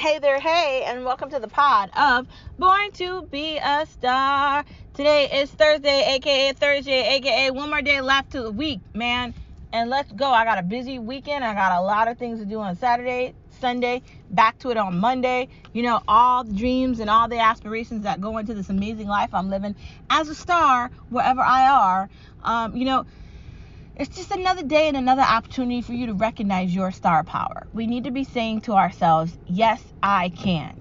Hey there, hey, and welcome to the pod of Born to Be a Star. Today is Thursday, aka one more day left to the week, man. And let's go. I got a busy weekend. I got a lot of things to do on Saturday, Sunday, back to it on Monday. You know, all the dreams and all the aspirations that go into this amazing life I'm living as a star, wherever I are. It's just another day and another opportunity for you to recognize your star power. We need to be saying to ourselves, yes, I can.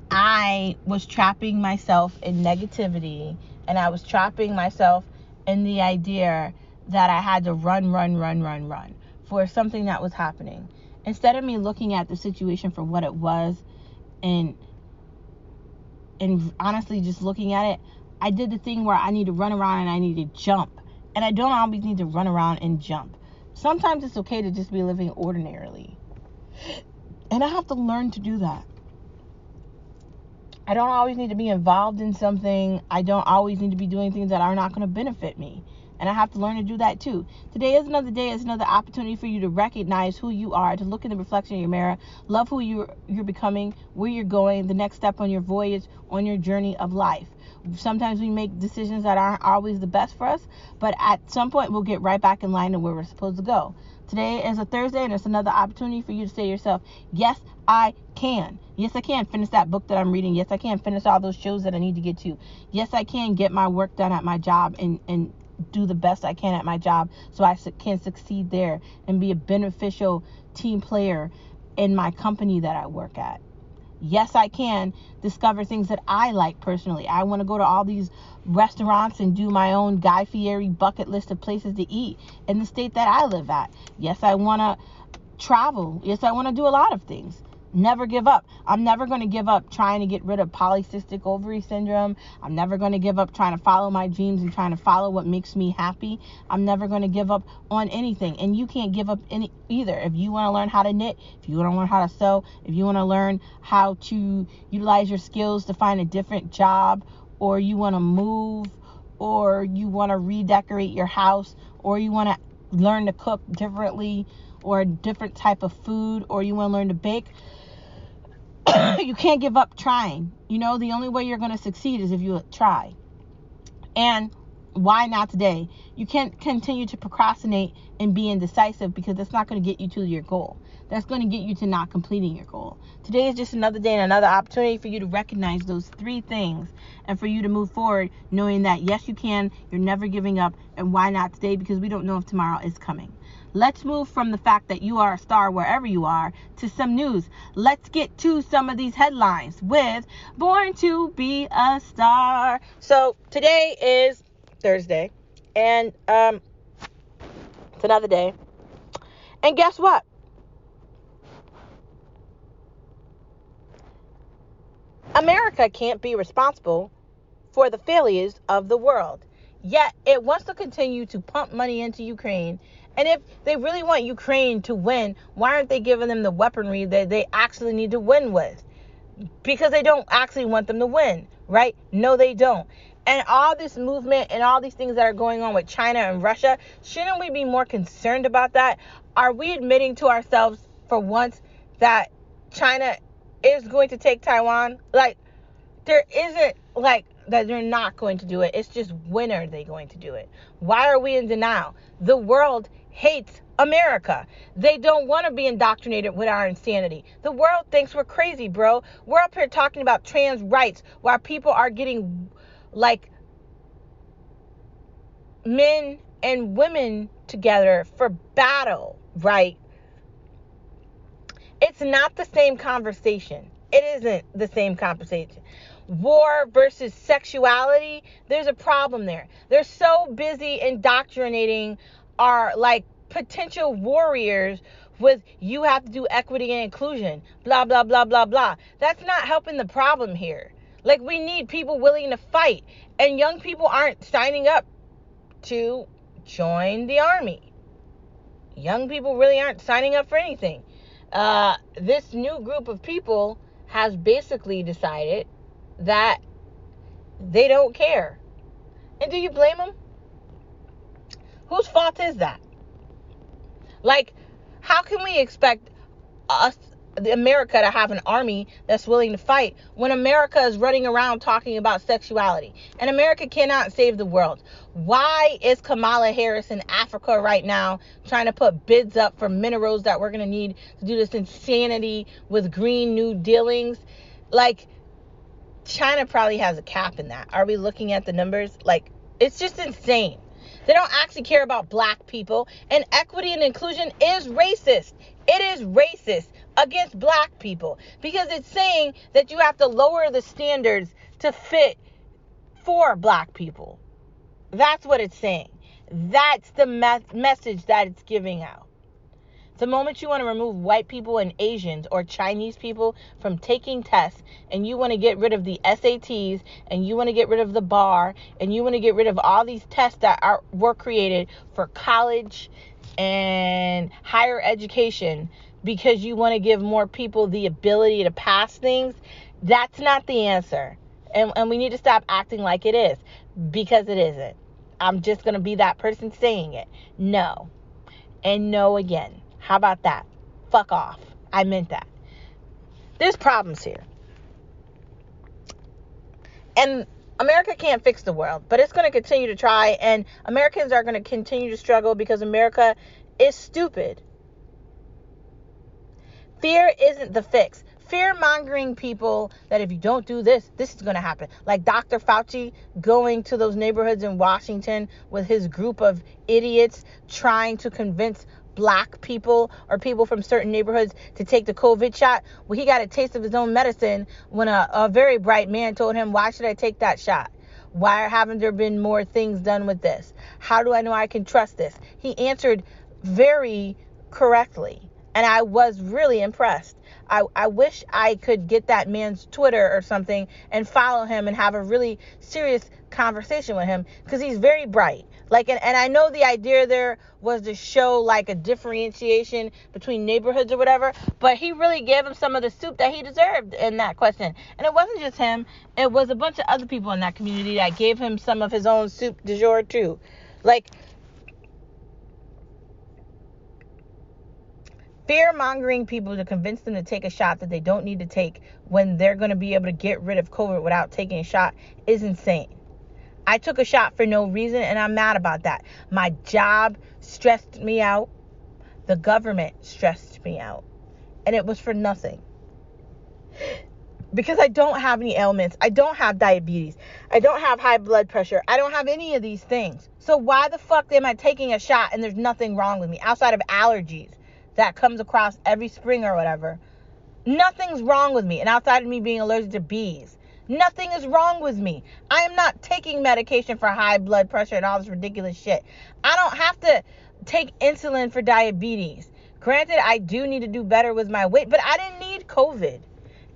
I was trapping myself in negativity, and I was trapping myself in the idea that I had to run for something that was happening. Instead of me looking at the situation for what it was and honestly just looking at it, I did the thing where I need to run around and I need to jump. And I don't always need to run around and jump. Sometimes it's okay to just be living ordinarily. And I have to learn to do that. I don't always need to be involved in something. I don't always need to be doing things that are not going to benefit me. And I have to learn to do that too. Today is another day. It's another opportunity for you to recognize who you are, to look in the reflection of your mirror, love who you're becoming, where you're going, the next step on your voyage, on your journey of life. Sometimes we make decisions that aren't always the best for us, but at some point we'll get right back in line to where we're supposed to go. Today is a Thursday, and it's another opportunity for you to say to yourself, yes, I can. Yes, I can finish that book that I'm reading. Yes, I can finish all those shows that I need to get to. Yes, I can get my work done at my job and do the best I can at my job so I can succeed there and be a beneficial team player in my company that I work at. Yes, I can discover things that I like personally. I want to go to all these restaurants and do my own Guy Fieri bucket list of places to eat in the state that I live at. Yes, I want to travel. Yes, I want to do a lot of things. Never give up. I'm never going to give up trying to get rid of polycystic ovary syndrome. I'm never going to give up trying to follow my dreams and trying to follow what makes me happy. I'm never going to give up on anything. And you can't give up any either. If you want to learn how to knit, if you want to learn how to sew, if you want to learn how to utilize your skills to find a different job, or you want to move, or you want to redecorate your house, or you want to learn to cook differently, or a different type of food, or you want to learn to bake, you can't give up trying. The only way you're going to succeed is if you try. And why not today? You can't continue to procrastinate and be indecisive, because that's not going to get you to your goal. That's going to get you to not completing your goal. Today is just another day and another opportunity for you to recognize those three things and for you to move forward knowing that yes, you can, you're never giving up, and why not today? Because we don't know if tomorrow is coming. Let's move from the fact that you are a star wherever you are to some news. Let's get to some of these headlines with Born to Be a Star. So today is Thursday, and it's another day. And guess what? America can't be responsible for the failures of the world. Yet it wants to continue to pump money into Ukraine. And if they really want Ukraine to win, why aren't they giving them the weaponry that they actually need to win with? Because they don't actually want them to win, right? No, they don't. And all this movement and all these things that are going on with China and Russia, shouldn't we be more concerned about that? Are we admitting to ourselves for once that China is going to take Taiwan? There isn't that they're not going to do it. It's just when are they going to do it? Why are we in denial? The world hates America. They don't want to be indoctrinated with our insanity. The world thinks we're crazy, bro. We're up here talking about trans rights while people are getting men and women together for battle, right? It's not the same conversation. It isn't the same conversation. War versus sexuality, there's a problem there. They're so busy indoctrinating our potential warriors with you have to do equity and inclusion, blah, blah, blah, blah, blah. That's not helping the problem here. We need people willing to fight, and young people aren't signing up to join the army. Young people really aren't signing up for anything. This new group of people has basically decided that they don't care. And do you blame them? Whose fault is that? How can we expect us America to have an army that's willing to fight when America is running around talking about sexuality? And America cannot save the world. Why is Kamala Harris in Africa right now trying to put bids up for minerals that we're going to need to do this insanity with Green New Dealings? Like, China probably has a cap in that. Are we looking at the numbers? Like, it's just insane. They don't actually care about black people. And equity and inclusion is racist. It is racist against black people because it's saying that you have to lower the standards to fit for black people. That's what it's saying. That's the message that it's giving out. The moment you want to remove white people and Asians or Chinese people from taking tests, and you want to get rid of the SATs, and you want to get rid of the bar, and you want to get rid of all these tests that were created for college and higher education because you want to give more people the ability to pass things, that's not the answer. And we need to stop acting like it is, because it isn't. I'm just going to be that person saying it. No. And no again. How about that? Fuck off. I meant that. There's problems here. And America can't fix the world, but it's going to continue to try, and Americans are going to continue to struggle because America is stupid. Fear isn't the fix. Fear-mongering people that if you don't do this, this is going to happen. Like Dr. Fauci going to those neighborhoods in Washington with his group of idiots trying to convince black people or people from certain neighborhoods to take the COVID shot. Well, he got a taste of his own medicine when a very bright man told him, why should I take that shot? Why haven't there been more things done with this? How do I know I can trust this? He answered very correctly, and I was really impressed. I wish I could get that man's Twitter or something and follow him and have a really serious conversation with him, because he's very bright. Like, and I know the idea there was to show like a differentiation between neighborhoods or whatever, but he really gave him some of the soup that he deserved in that question. And it wasn't just him. It was a bunch of other people in that community that gave him some of his own soup du jour too. Like, fear-mongering people to convince them to take a shot that they don't need to take when they're going to be able to get rid of COVID without taking a shot is insane. I took a shot for no reason, and I'm mad about that. My job stressed me out. The government stressed me out. And it was for nothing. Because I don't have any ailments. I don't have diabetes. I don't have high blood pressure. I don't have any of these things. So why the fuck am I taking a shot and there's nothing wrong with me outside of allergies that comes across every spring or whatever? Nothing's wrong with me. And outside of me being allergic to bees, nothing is wrong with me. I am not taking medication for high blood pressure and all this ridiculous shit. I don't have to take insulin for diabetes. Granted, I do need to do better with my weight, but I didn't need COVID.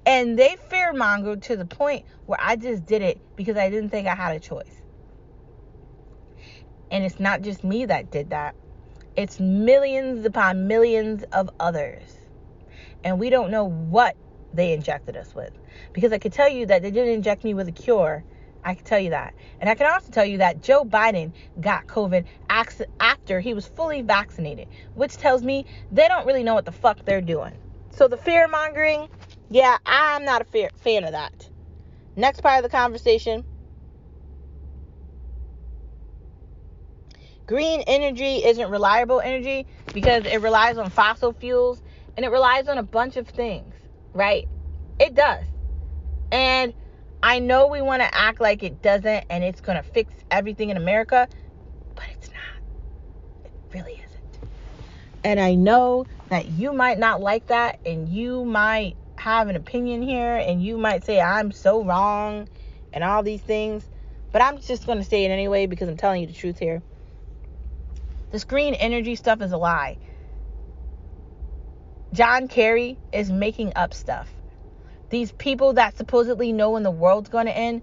And they fear-mongered to the point where I just did it because I didn't think I had a choice. And it's not just me that did that. It's millions upon millions of others. And we don't know what they injected us with. Because I could tell you that they didn't inject me with a cure. I can tell you that. And I can also tell you that Joe Biden got COVID after he was fully vaccinated, which tells me they don't really know what the fuck they're doing. So the fear mongering, yeah, I'm not a fan of that. Next part of the conversation. Green energy isn't reliable energy because it relies on fossil fuels and it relies on a bunch of things, right? It does. And I know we want to act like it doesn't and it's going to fix everything in America, but it's not. It really isn't. And I know that you might not like that, and you might have an opinion here, and you might say I'm so wrong and all these things, but I'm just going to say it anyway because I'm telling you the truth here. This green energy stuff is a lie. John Kerry is making up stuff. These people that supposedly know when the world's going to end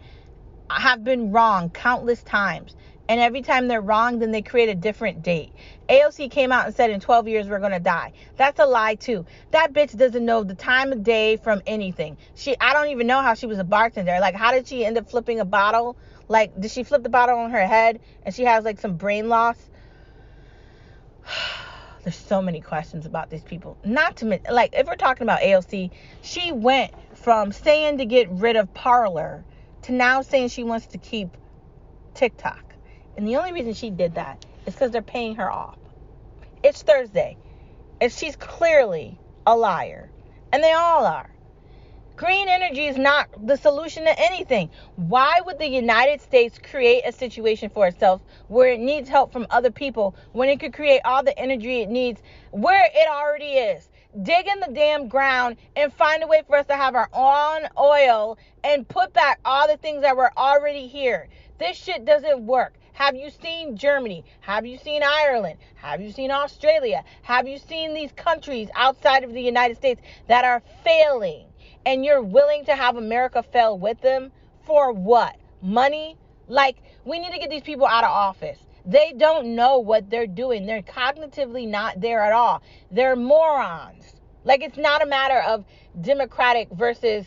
have been wrong countless times. And every time they're wrong, then they create a different date. AOC came out and said in 12 years we're going to die. That's a lie too. That bitch doesn't know the time of day from anything. I don't even know how she was a bartender. Like, how did she end up flipping a bottle? Like, did she flip the bottle on her head and she has like some brain loss? There's so many questions about these people. Not to mention, like, if we're talking about AOC, she went from saying to get rid of Parler to now saying she wants to keep TikTok. And the only reason she did that is because they're paying her off. It's Thursday, and she's clearly a liar. And they all are. Green energy is not the solution to anything. Why would the United States create a situation for itself where it needs help from other people when it could create all the energy it needs where it already is? Dig in the damn ground and find a way for us to have our own oil and put back all the things that were already here. This shit doesn't work. Have you seen Germany? Have you seen Ireland? Have you seen Australia? Have you seen these countries outside of the United States that are failing? And you're willing to have America fail with them? For what? Money? Like, we need to get these people out of office. They don't know what they're doing. They're cognitively not there at all. They're morons. Like, it's not a matter of Democratic versus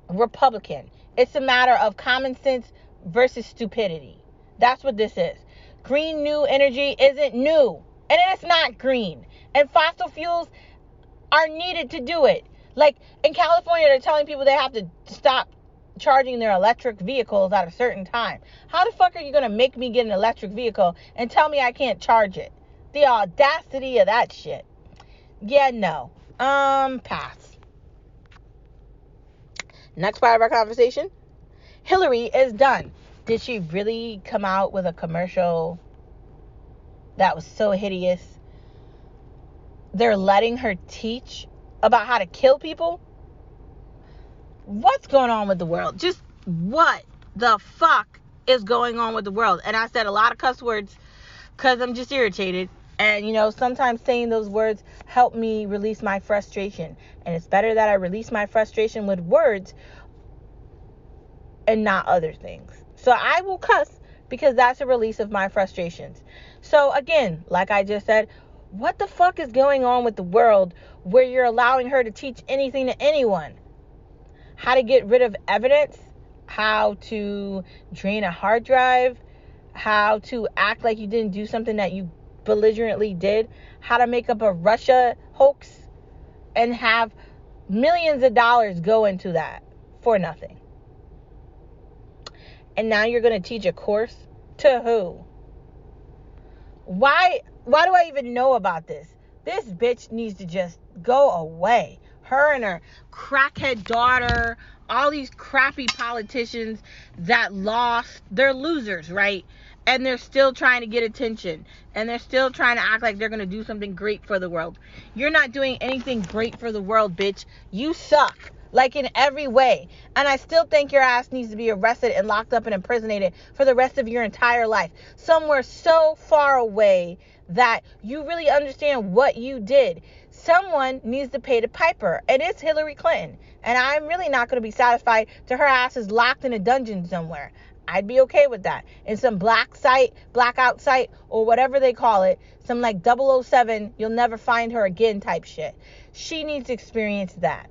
Republican. It's a matter of common sense versus stupidity. That's what this is. Green new energy isn't new. And it's not green. And fossil fuels are needed to do it. Like, in California, they're telling people they have to stop charging their electric vehicles at a certain time. How the fuck are you going to make me get an electric vehicle and tell me I can't charge it? The audacity of that shit. Yeah, no. Pass. Next part of our conversation. Hillary is done. Did she really come out with a commercial that was so hideous? They're letting her teach about how to kill people? What's going on with the world? Just what the fuck is going on with the world? And I said a lot of cuss words because I'm just irritated. And, you know, sometimes saying those words help me release my frustration. And it's better that I release my frustration with words and not other things. So I will cuss because that's a release of my frustrations. So again, like I just said, what the fuck is going on with the world where you're allowing her to teach anything to anyone? How to get rid of evidence, how to drain a hard drive, how to act like you didn't do something that you belligerently did, how to make up a Russia hoax and have millions of dollars go into that for nothing. And now you're going to teach a course to who? Why do I even know about this? This bitch needs to just go away. Her and her crackhead daughter, all these crappy politicians that lost, they're losers, right? And they're still trying to get attention. And they're still trying to act like they're going to do something great for the world. You're not doing anything great for the world, bitch. You suck. Like, in every way. And I still think your ass needs to be arrested and locked up and imprisoned for the rest of your entire life. Somewhere so far away that you really understand what you did. Someone needs to pay the piper. And it's Hillary Clinton. And I'm really not going to be satisfied till her ass is locked in a dungeon somewhere. I'd be okay with that. In some blackout site, or whatever they call it. Some like 007, you'll never find her again type shit. She needs to experience that.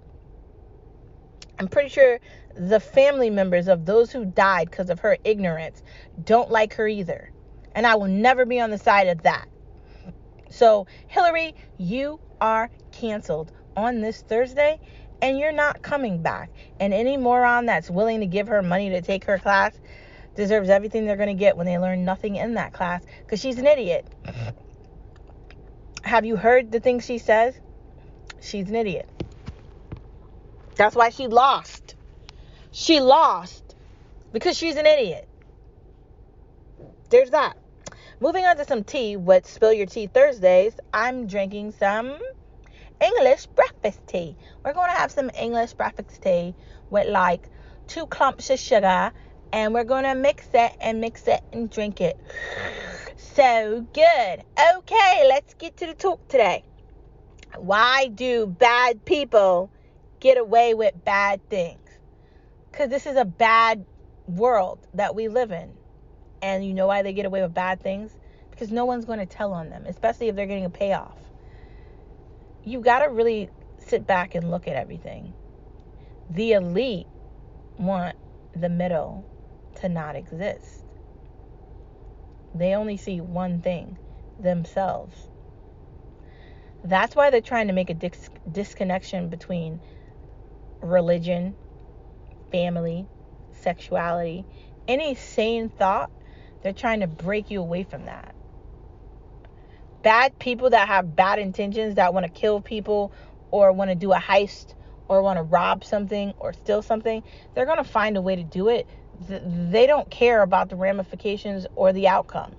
I'm pretty sure the family members of those who died because of her ignorance don't like her either. And I will never be on the side of that. So, Hillary, you are canceled on this Thursday, and you're not coming back. And any moron that's willing to give her money to take her class deserves everything they're going to get when they learn nothing in that class, because she's an idiot. Have you heard the things she says? She's an idiot. That's why she lost. She lost because she's an idiot. There's that. Moving on to some tea with Spill Your Tea Thursdays, I'm drinking some English breakfast tea. We're going to have some English breakfast tea with like 2 clumps of sugar, and we're going to mix it and drink it. So good. Okay, let's get to the talk today. Why do bad people get away with bad things? Because this is a bad world that we live in. And you know why they get away with bad things? Because no one's going to tell on them, especially if they're getting a payoff. You got to really sit back and look at everything. The elite want the middle to not exist. They only see one thing, themselves. That's why they're trying to make a disconnection between religion, family, sexuality, any sane thought. They're trying to break you away from that. Bad people that have bad intentions, that want to kill people or want to do a heist or want to rob something or steal something, they're going to find a way to do it. They don't care about the ramifications or the outcome.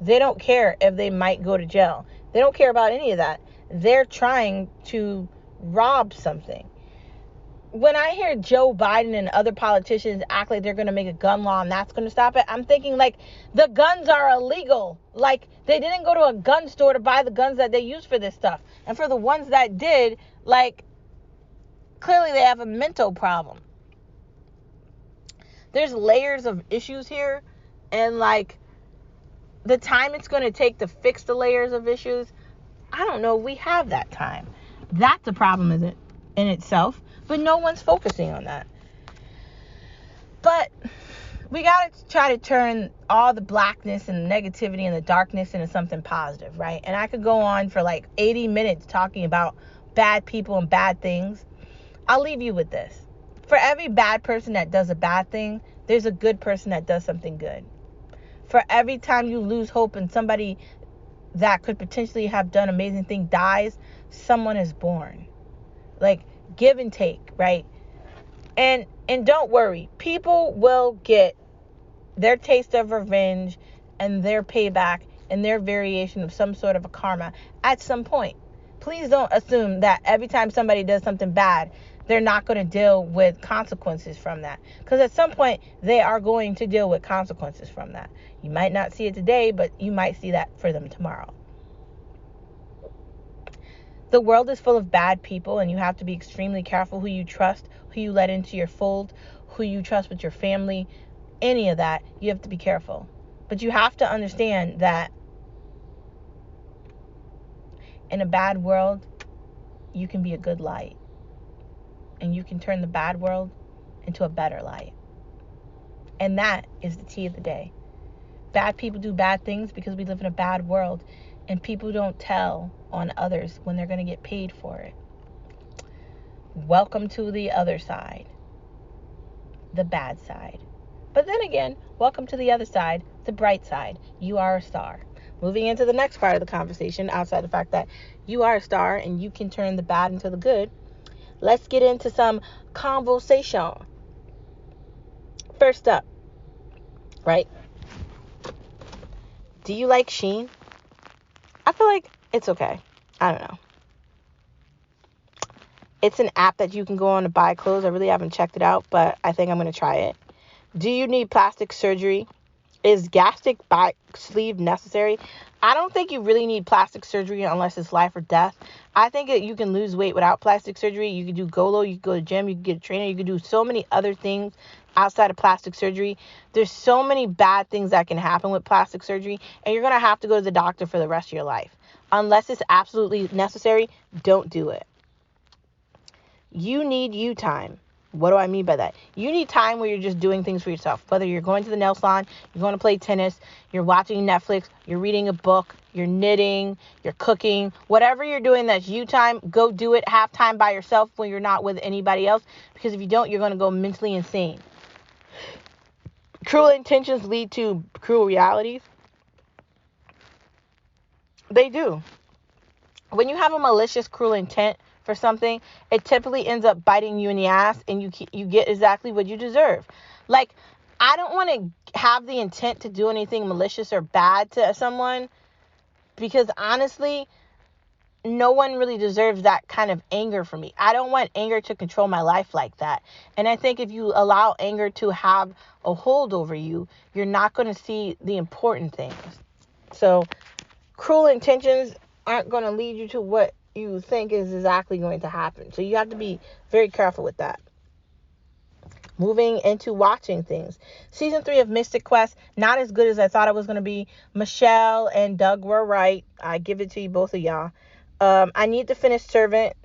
They don't care if they might go to jail. They don't care about any of that. They're trying to rob something. When I hear Joe Biden and other politicians act like they're going to make a gun law and that's going to stop it, I'm thinking like the guns are illegal. Like they didn't go to a gun store to buy the guns that they use for this stuff. And for the ones that did, like clearly they have a mental problem. There's layers of issues here, and like the time it's going to take to fix the layers of issues, I don't know if we have that time. That's a problem in itself, but no one's focusing on that. But we got to try to turn all the blackness and the negativity and the darkness into something positive, right? And I could go on for like 80 minutes talking about bad people and bad things. I'll leave you with this. For every bad person that does a bad thing, there's a good person that does something good. For every time you lose hope and somebody that could potentially have done amazing thing dies, someone is born. Like, give and take, right? And don't worry, people will get their taste of revenge and their payback and their variation of some sort of a karma at some point. Please don't assume that every time somebody does something bad, they're not going to deal with consequences from that. Because at some point, they are going to deal with consequences from that. You might not see it today, but you might see that for them tomorrow. The world is full of bad people, and you have to be extremely careful who you trust, who you let into your fold, who you trust with your family, any of that. You have to be careful. But you have to understand that in a bad world, you can be a good light. And you can turn the bad world into a better light. And that is the tea of the day. Bad people do bad things because we live in a bad world. And people don't tell on others when they're going to get paid for it. Welcome to the other side. The bad side. But then again, welcome to the other side, the bright side. You are a star. Moving into the next part of the conversation, outside the fact that you are a star and you can turn the bad into the good, let's get into some conversation. First up, right? Do you like Shein? I feel like it's okay. I don't know. It's an app that you can go on to buy clothes. I really haven't checked it out, but I think I'm going to try it. Do you need plastic surgery? Is gastric sleeve necessary? I don't think you really need plastic surgery unless it's life or death. I think that you can lose weight without plastic surgery. You can do GOLO, you can go to the gym, you can get a trainer, you can do so many other things outside of plastic surgery. There's so many bad things that can happen with plastic surgery, and you're going to have to go to the doctor for the rest of your life. Unless it's absolutely necessary, don't do it. You need you time. What do I mean by that? You need time where you're just doing things for yourself. Whether you're going to the nail salon, you're going to play tennis, you're watching Netflix, you're reading a book, you're knitting, you're cooking, whatever you're doing that's you time, go do it. Have time by yourself when you're not with anybody else. Because if you don't, you're going to go mentally insane. Cruel intentions lead to cruel realities. They do. When you have a malicious, cruel intent for something, it typically ends up biting you in the ass, and you get exactly what you deserve. Like, I don't want to have the intent to do anything malicious or bad to someone, because honestly, no one really deserves that kind of anger from me. I don't want anger to control my life like that. And I think if you allow anger to have a hold over you, you're not going to see the important things. So cruel intentions aren't going to lead you to what you think is exactly going to happen. So you have to be very careful with that. Moving into watching things. Season 3 of Mystic Quest, not as good as I thought it was going to be. Michelle and Doug were right. I give it to you, both of y'all. I need to finish Servant.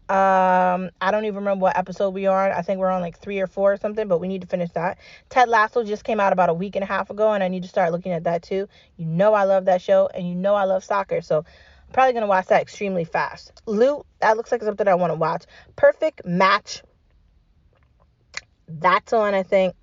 I don't even remember what episode we are on. I think we're on like 3 or 4 or something, but we need to finish that. Ted Lasso just came out about a week and a half ago, and I need to start looking at that too. You know I love that show, and you know I love soccer, so Probably going to watch that extremely fast. Loot, that looks like something I want to watch. Perfect Match, that's on, I think,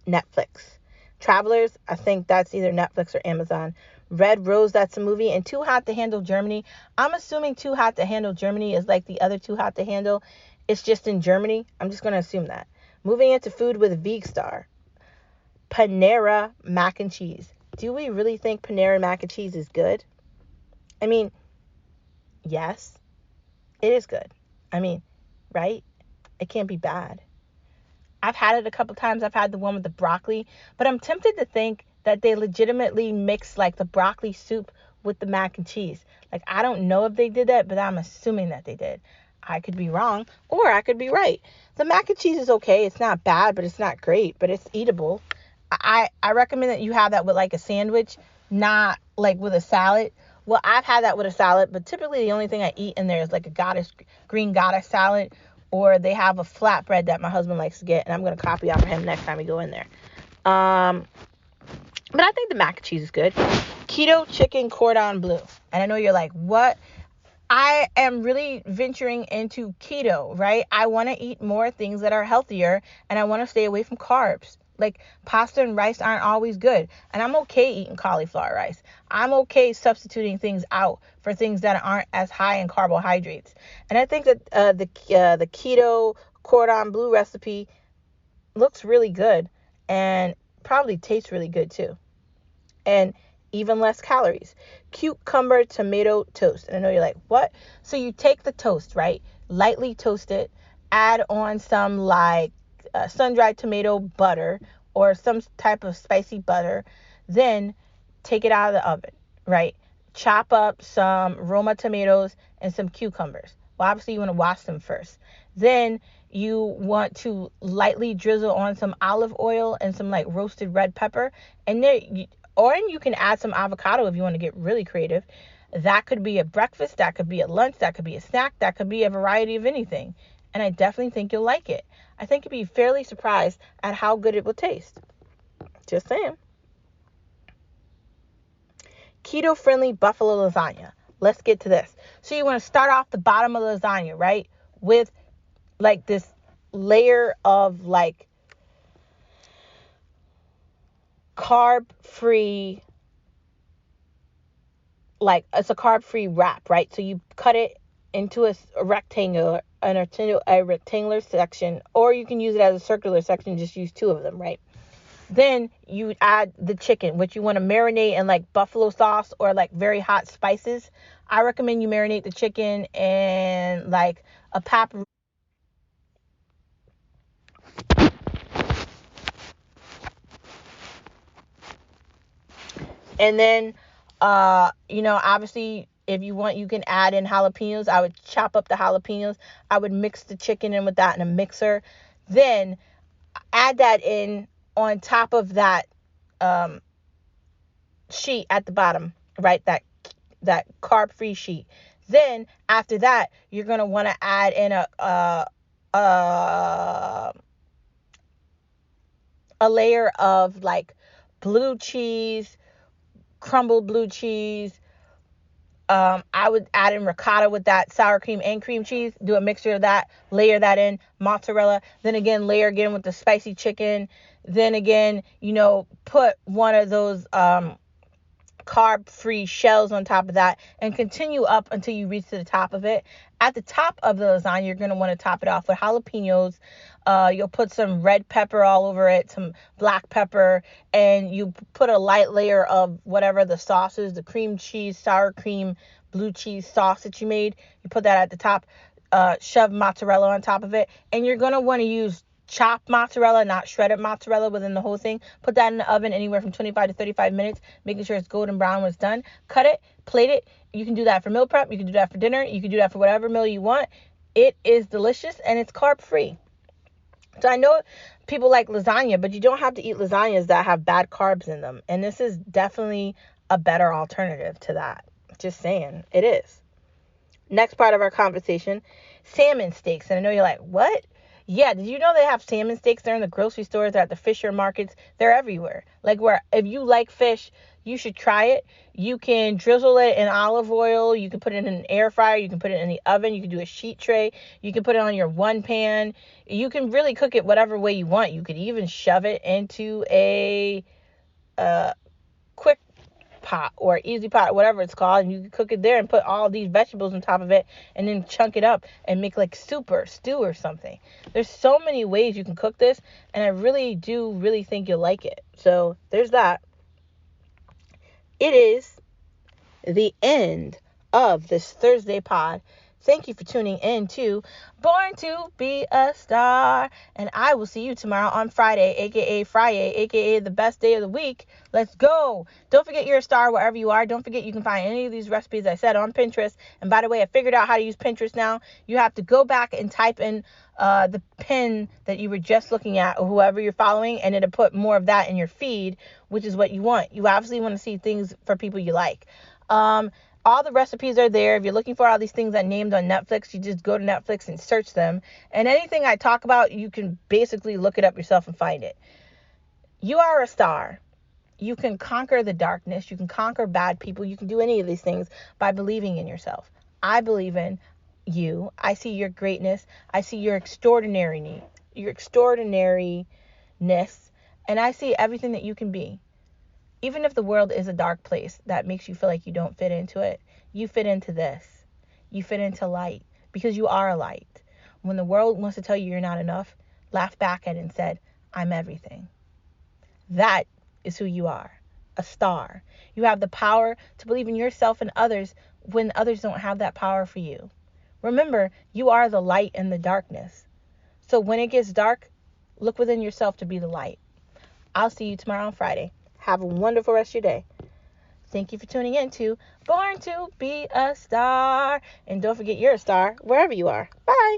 Netflix. Travelers, I think that's either Netflix or Amazon. Red Rose, that's a movie. And Too Hot to Handle Germany. I'm assuming Too Hot to Handle Germany is like the other Too Hot to Handle. It's just in Germany. I'm just going to assume that. Moving into food with Vegstar. Panera Mac and Cheese. Do we really think Panera Mac and Cheese is good? I mean, yes, it is good. I mean, right? It can't be bad. I've had it a couple times. I've had the one with the broccoli, but I'm tempted to think that they legitimately mix like the broccoli soup with the mac and cheese. Like, I don't know if they did that, but I'm assuming that they did. I could be wrong, or I could be right. The mac and cheese is okay. It's not bad, but it's not great, but it's eatable. I recommend that you have that with like a sandwich, not like with a salad. Well, I've had that with a salad, but typically the only thing I eat in there is like a green goddess salad, or they have a flatbread that my husband likes to get, and I'm going to copy off of him next time we go in there. But I think the mac and cheese is good. Keto chicken cordon bleu. And I know you're like, what? I am really venturing into keto, right? I want to eat more things that are healthier, and I want to stay away from carbs. Like, pasta and rice aren't always good. And I'm okay eating cauliflower rice. I'm okay substituting things out for things that aren't as high in carbohydrates. And I think that the keto cordon bleu recipe looks really good and probably tastes really good too. And even less calories. Cucumber tomato toast. And I know you're like, what? So you take the toast, right? Lightly toast it. Add on some like sun-dried tomato butter or some type of spicy butter. Then take it out of the oven, right? Chop up some Roma tomatoes and some cucumbers. Well, obviously you want to wash them first. Then you want to lightly drizzle on some olive oil and some like roasted red pepper. And you can add some avocado if you want to get really creative. That could be a breakfast, that could be a lunch, that could be a snack, that could be a variety of anything. And I definitely think you'll like it. I think you'll be fairly surprised at how good it will taste. Just saying. Keto-friendly buffalo lasagna. Let's get to this. So you want to start off the bottom of the lasagna, right? With like this layer of like carb-free, like it's a carb-free wrap, right? So you cut it into a rectangular section, or you can use it as a circular section, just use two of them, right? Then you add the chicken, which you want to marinate in like buffalo sauce or like very hot spices. I recommend you marinate the chicken in like a paprika. And then, obviously, if you want, you can add in jalapenos. I would chop up the jalapenos. I would mix the chicken in with that in a mixer. Then add that in on top of that sheet at the bottom, right? That carb-free sheet. Then after that, you're gonna want to add in a layer of like blue cheese, crumbled blue cheese. I would add in ricotta with that, sour cream and cream cheese. Do a mixture of that, layer that in, mozzarella. Then again, layer again with the spicy chicken. Then again, put one of those carb-free shells on top of that, and continue up until you reach to the top of it. At the top of the lasagna, you're going to want to top it off with jalapenos. You'll put some red pepper all over it, some black pepper, and you put a light layer of whatever the sauce is, the cream cheese, sour cream, blue cheese sauce that you made. You put that at the top, shove mozzarella on top of it, and you're going to want to use chopped mozzarella, not shredded mozzarella within the whole thing. Put that in the oven anywhere from 25 to 35 minutes, making sure it's golden brown when it's done. Cut it, plate it. You can do that for meal prep. You can do that for dinner. You can do that for whatever meal you want. It is delicious and it's carb free. So I know people like lasagna, but you don't have to eat lasagnas that have bad carbs in them. And this is definitely a better alternative to that. Just saying, it is. Next part of our conversation, salmon steaks. And I know you're like, what? Yeah, did you know they have salmon steaks? They're in the grocery stores, they're at the fisher markets, they're everywhere. Like, where if you like fish, you should try it. You can drizzle it in olive oil, you can put it in an air fryer, you can put it in the oven, you can do a sheet tray, you can put it on your one pan. You can really cook it whatever way you want. You could even shove it into a quick pot or easy pot, whatever it's called, and you can cook it there and put all these vegetables on top of it and then chunk it up and make like soup or stew or something. There's so many ways you can cook this, and I really think you'll like it. So there's that. It is the end of this Thursday pod. Thank you for tuning in to Born to Be a Star. And I will see you tomorrow on Friday, aka Friday, aka the best day of the week. Let's go. Don't forget you're a star wherever you are. Don't forget you can find any of these recipes I said on Pinterest. And by the way, I figured out how to use Pinterest now. You have to go back and type in the pin that you were just looking at, or whoever you're following, and it'll put more of that in your feed, which is what you want. You obviously want to see things for people you like. All the recipes are there. If you're looking for all these things I named on Netflix, you just go to Netflix and search them. And anything I talk about, you can basically look it up yourself and find it. You are a star. You can conquer the darkness. You can conquer bad people. You can do any of these things by believing in yourself. I believe in you. I see your greatness. I see your extraordinariness. And I see everything that you can be. Even if the world is a dark place that makes you feel like you don't fit into it, you fit into this. You fit into light, because you are a light. When the world wants to tell you you're not enough, laugh back at it and said, I'm everything. That is who you are, a star. You have the power to believe in yourself and others when others don't have that power for you. Remember, you are the light in the darkness. So when it gets dark, look within yourself to be the light. I'll see you tomorrow on Friday. Have a wonderful rest of your day. Thank you for tuning in to Born to Be a Star. And don't forget you're a star wherever you are. Bye.